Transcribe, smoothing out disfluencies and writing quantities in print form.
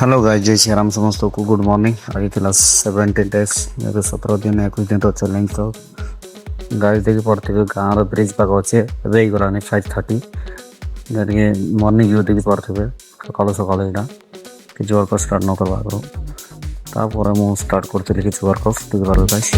Hello guys, जय श्री राम समस्त को गुड मॉर्निंग। आगे क्लास 17 डेज ଏବେ 17 ଦିନ 21 ଦିନ ତ ଚ୍ୟାଲେଞ୍ଜ ତ ଗାଇସ୍ ଦେଖି ପଢ଼ୁଥିବେ। ଗାଁର ବ୍ରିଜ୍ ପାଖ ଅଛି, ଏବେ ହେଇଗଲାଣି 5:30। ଟିକେ ମର୍ଣ୍ଣିଂ ଭିଉ ଦେଖି ପଢ଼ୁଥିବେ ସକାଳୁ ସକାଳୁ। ଏଇଟା କିଛି ୱାର୍କ ଷ୍ଟାର୍ଟ ନ କରିବା ଆଗରୁ ତାପରେ ମୁଁ ଷ୍ଟାର୍ଟ କରିଥିଲି କିଛି ୱାର୍କ ଦେଖିପାରିବେ ଗାଇସ୍।